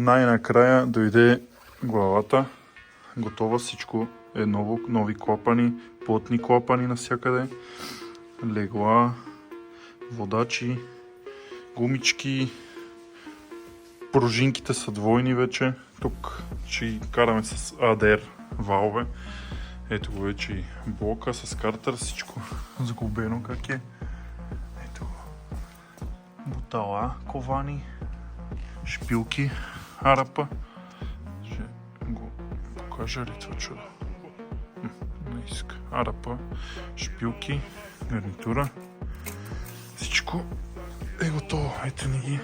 Най-накрая дойде главата. Готова, всичко е ново, нови клапани, плътни клапани навсякъде, легла, водачи, гумички, пружинките са двойни вече. Тук ще караме с ADR валове. Ето го вече и блока с картер, всичко сглобено как е. Ето бутала, ковани, шпилки, арапа. Ще го покажа ли това чудо? Не иска. Арапа, шпилки, гарнитура. Всичко е готово. Ето ни ги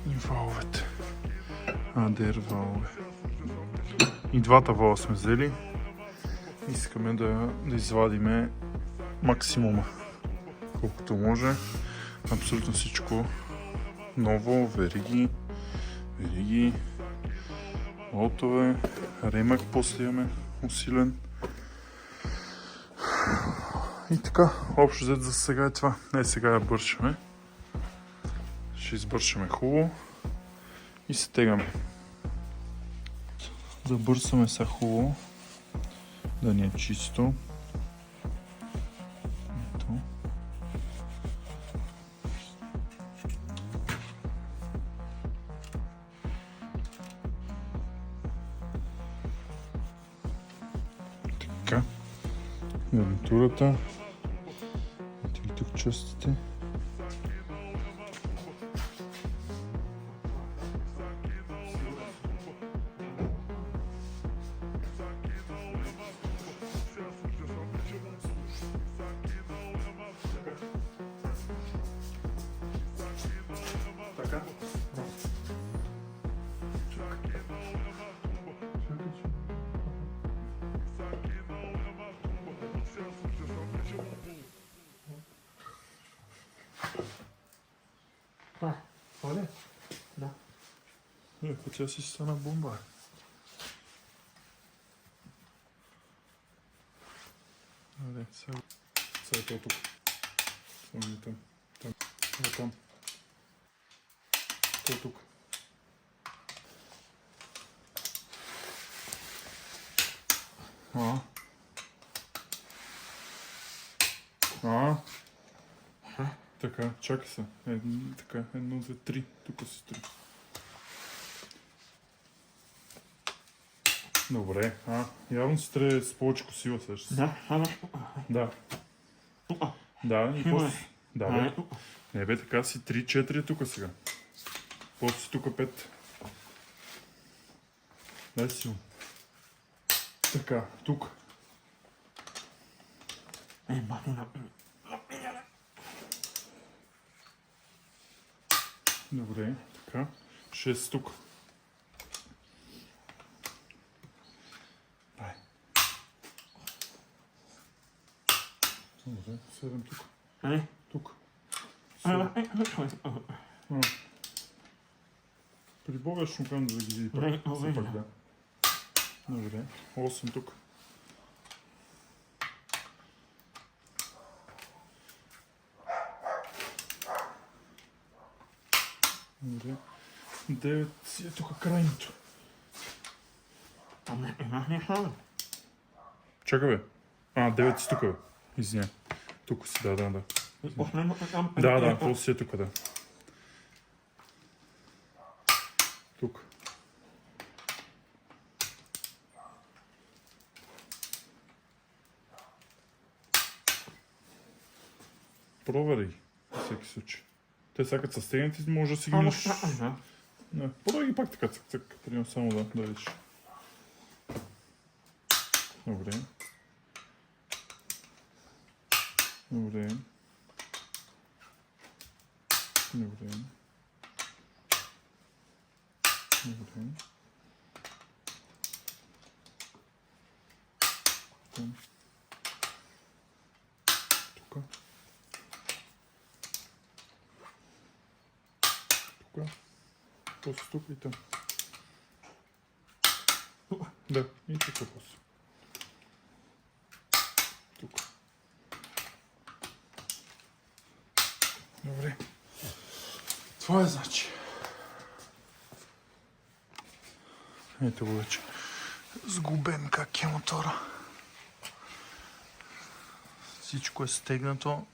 и валовете. ADR валове. И двата вала сме взели. Искаме да извадиме максимума. Колкото може. Абсолютно всичко ново. Вериги, лотове, ремък после имаме усилен. И така, общо взето за сега е това. Сега я бършаме. Ще избършаме хубаво и се тегаме. Забърсаме се хубаво, да ни е чисто. Ето. Така. Гарнитурата. Ето ги тук частите. Така. Това ли? Да. Тя си стана бомба. Добре, сега е то тук. Слагаме там. Там. То тук. Така, чакай се. Така, 1, 2, 3. Тук си 3. Добре, явно си трябва с повече сила също. Да, Да, и после. Да, бе. Не бе, така си 3-4 тук сега. После си тук 5. Дай силно. Така, тук. Добре, така. 6 тук. Дай. Добре, 7 тук. Тук. 7. При Бога ще му кажам да ги види пак. Да. Добре, 8 тук. Добре. 9 си е тук крайното. Чакай бе. 9 си тук бе. Извиня. Тук си, да. Да, после си е тук, да. Тук. Провери във всеки случай. Те сега като са стегнати, може да си ги наш... Подай ги пак така, цък. Примерно само да видиш. Добре. Тук. После тук и там. Да, и тук после. Тук. Добре. Това е значи. Ето го вече. Сгубен как е мотора. Всичко е стегнато.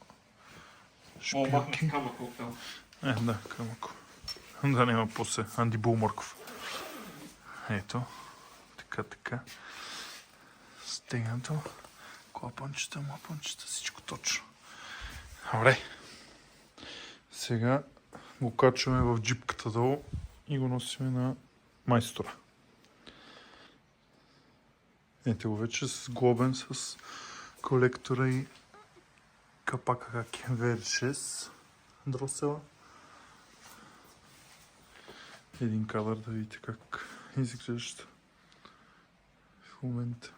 Шпилки. камък там. Да, камъко. Да няма после Андибул Морков. Ето. Така. Стегнато. Клапанчета, всичко точно. Добре. Сега го качваме в джипката долу и го носиме на майстора. Ето го вече сглобен с колектора и капака как е VR6 дросела. Един кадър да видите как изглежда в момента.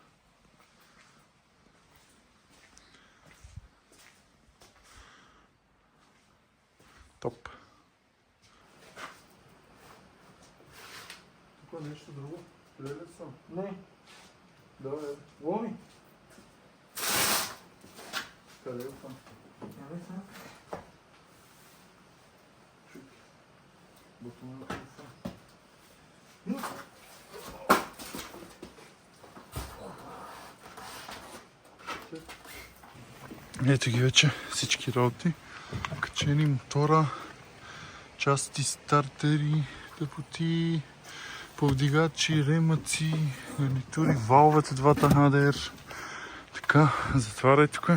Топ. Тук нещо друго? Къде ли съм? Не. Давай, Ломи. къде ли съм? Не знам. Бутона ли съм? Ето ги вече всички работи. Качени мотора, части, стартери, тъпоти, повдигачи, ремъци, гарнитури, валовете, двата ADR. Така, затваряй тук.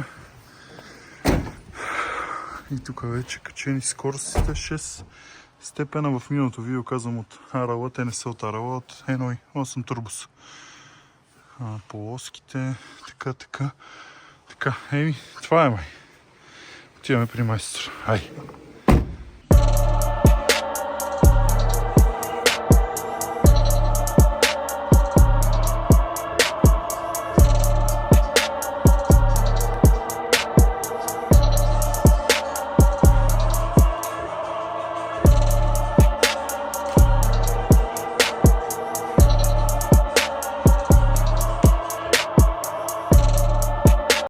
И тук вече качени скоростите 6 степена. В миналото видео казвам от Арала, те не са от Арала, от Еной 8 турбус. Полоските, така. Еми, това е май. Отиваме при майстор. Ай!